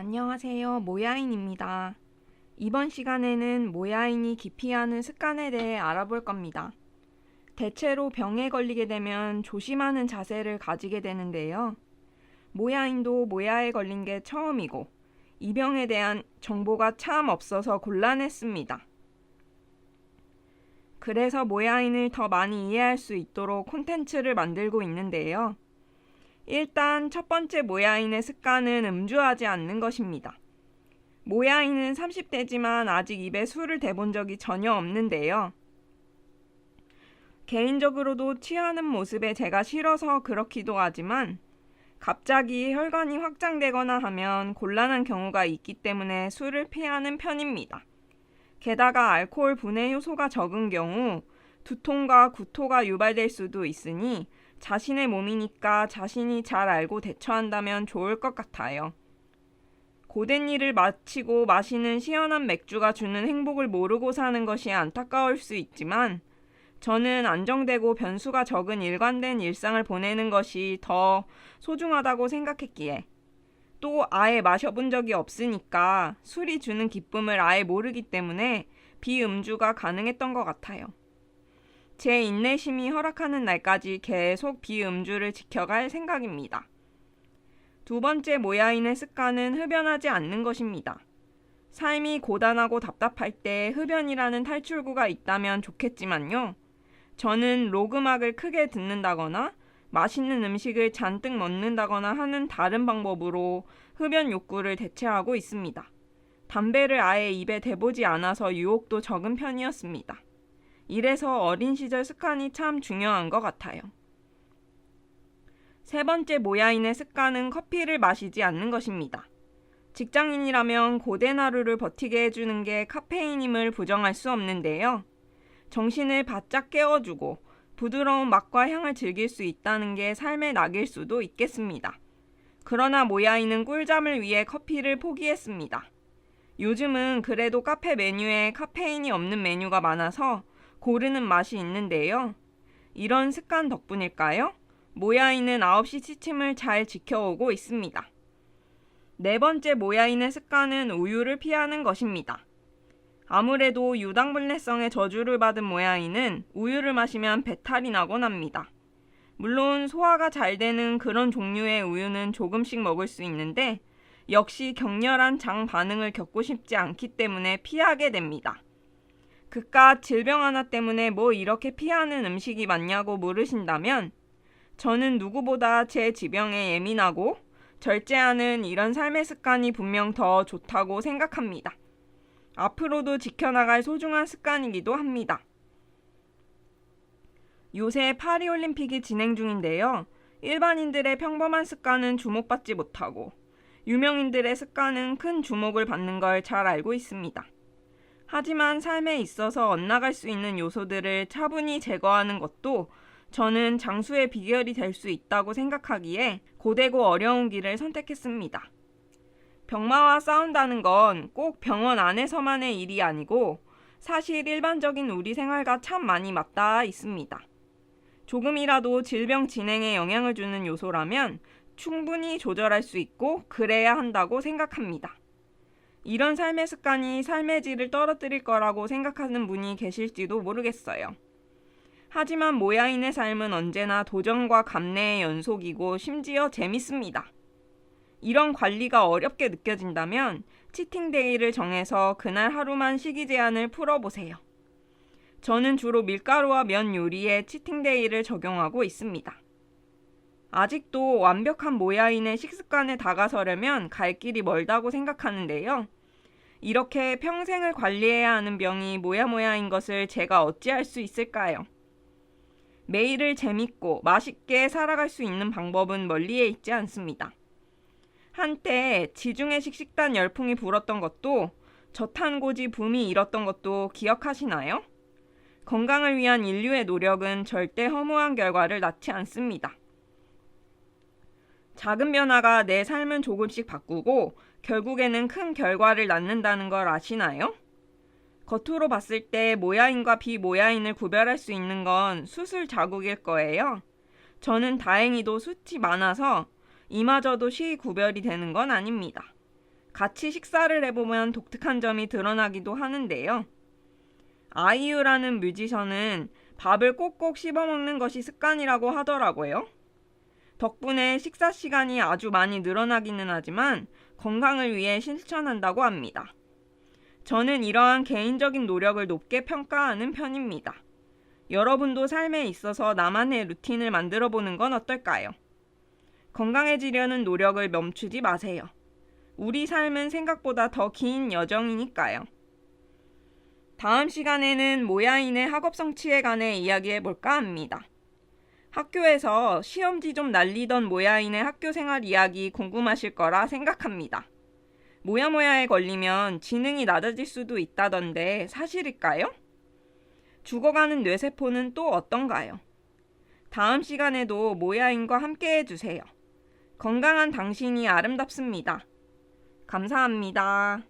안녕하세요. 모야인입니다. 이번 시간에는 모야인이 기피하는 습관에 대해 알아볼 겁니다. 대체로 병에 걸리게 되면 조심하는 자세를 가지게 되는데요. 모야인도 모야에 걸린 게 처음이고 이 병에 대한 정보가 참 없어서 곤란했습니다. 그래서 모야인을 더 많이 이해할 수 있도록 콘텐츠를 만들고 있는데요. 일단 첫 번째 모야인의 습관은 음주하지 않는 것입니다. 모야인은 30대지만 아직 입에 술을 대본 적이 전혀 없는데요. 개인적으로도 취하는 모습에 제가 싫어서 그렇기도 하지만 갑자기 혈관이 확장되거나 하면 곤란한 경우가 있기 때문에 술을 피하는 편입니다. 게다가 알코올 분해 효소가 적은 경우 두통과 구토가 유발될 수도 있으니 자신의 몸이니까 자신이 잘 알고 대처한다면 좋을 것 같아요. 고된 일을 마치고 마시는 시원한 맥주가 주는 행복을 모르고 사는 것이 안타까울 수 있지만 저는 안정되고 변수가 적은 일관된 일상을 보내는 것이 더 소중하다고 생각했기에 또 아예 마셔본 적이 없으니까 술이 주는 기쁨을 아예 모르기 때문에 비음주가 가능했던 것 같아요. 제 인내심이 허락하는 날까지 계속 비음주를 지켜갈 생각입니다. 두 번째 모야인의 습관은 흡연하지 않는 것입니다. 삶이 고단하고 답답할 때 흡연이라는 탈출구가 있다면 좋겠지만요. 저는 록 음악을 크게 듣는다거나 맛있는 음식을 잔뜩 먹는다거나 하는 다른 방법으로 흡연 욕구를 대체하고 있습니다. 담배를 아예 입에 대보지 않아서 유혹도 적은 편이었습니다. 이래서 어린 시절 습관이 참 중요한 것 같아요. 세 번째 모야인의 습관은 커피를 마시지 않는 것입니다. 직장인이라면 고된 하루를 버티게 해주는 게 카페인임을 부정할 수 없는데요. 정신을 바짝 깨워주고 부드러운 맛과 향을 즐길 수 있다는 게 삶의 낙일 수도 있겠습니다. 그러나 모야인은 꿀잠을 위해 커피를 포기했습니다. 요즘은 그래도 카페 메뉴에 카페인이 없는 메뉴가 많아서 고르는 맛이 있는데요. 이런 습관 덕분일까요? 모야인은 9시 취침을 잘 지켜오고 있습니다. 네 번째 모야인의 습관은 우유를 피하는 것입니다. 아무래도 유당불내성의 저주를 받은 모야인은 우유를 마시면 배탈이 나곤 합니다. 물론 소화가 잘 되는 그런 종류의 우유는 조금씩 먹을 수 있는데 역시 격렬한 장 반응을 겪고 싶지 않기 때문에 피하게 됩니다. 그깟 질병 하나 때문에 뭐 이렇게 피하는 음식이 많냐고 물으신다면 저는 누구보다 제 지병에 예민하고 절제하는 이런 삶의 습관이 분명 더 좋다고 생각합니다. 앞으로도 지켜나갈 소중한 습관이기도 합니다. 요새 파리올림픽이 진행 중인데요. 일반인들의 평범한 습관은 주목받지 못하고 유명인들의 습관은 큰 주목을 받는 걸 잘 알고 있습니다. 하지만 삶에 있어서 엇나갈 수 있는 요소들을 차분히 제거하는 것도 저는 장수의 비결이 될 수 있다고 생각하기에 고되고 어려운 길을 선택했습니다. 병마와 싸운다는 건 꼭 병원 안에서만의 일이 아니고 사실 일반적인 우리 생활과 참 많이 맞닿아 있습니다. 조금이라도 질병 진행에 영향을 주는 요소라면 충분히 조절할 수 있고 그래야 한다고 생각합니다. 이런 삶의 습관이 삶의 질을 떨어뜨릴 거라고 생각하는 분이 계실지도 모르겠어요. 하지만 모야인의 삶은 언제나 도전과 감내의 연속이고 심지어 재밌습니다. 이런 관리가 어렵게 느껴진다면 치팅데이를 정해서 그날 하루만 식이 제한을 풀어보세요. 저는 주로 밀가루와 면 요리에 치팅데이를 적용하고 있습니다. 아직도 완벽한 모야인의 식습관에 다가서려면 갈 길이 멀다고 생각하는데요. 이렇게 평생을 관리해야 하는 병이 모야모야인 것을 제가 어찌할 수 있을까요? 매일을 재밌고 맛있게 살아갈 수 있는 방법은 멀리에 있지 않습니다. 한때 지중해식 식단 열풍이 불었던 것도 저탄고지 붐이 일었던 것도 기억하시나요? 건강을 위한 인류의 노력은 절대 허무한 결과를 낳지 않습니다. 작은 변화가 내 삶을 조금씩 바꾸고 결국에는 큰 결과를 낳는다는 걸 아시나요? 겉으로 봤을 때 모야인과 비모야인을 구별할 수 있는 건 수술 자국일 거예요. 저는 다행히도 숱이 많아서 이마저도 쉬이 구별이 되는 건 아닙니다. 같이 식사를 해보면 독특한 점이 드러나기도 하는데요. 아이유라는 뮤지션은 밥을 꼭꼭 씹어먹는 것이 습관이라고 하더라고요. 덕분에 식사 시간이 아주 많이 늘어나기는 하지만 건강을 위해 실천한다고 합니다. 저는 이러한 개인적인 노력을 높게 평가하는 편입니다. 여러분도 삶에 있어서 나만의 루틴을 만들어 보는 건 어떨까요? 건강해지려는 노력을 멈추지 마세요. 우리 삶은 생각보다 더 긴 여정이니까요. 다음 시간에는 모야인의 학업 성취에 관해 이야기해 볼까 합니다. 학교에서 시험지 좀 날리던 모야인의 학교 생활 이야기 궁금하실 거라 생각합니다. 모야모야에 걸리면 지능이 낮아질 수도 있다던데 사실일까요? 죽어가는 뇌세포는 또 어떤가요? 다음 시간에도 모야인과 함께 해주세요. 건강한 당신이 아름답습니다. 감사합니다.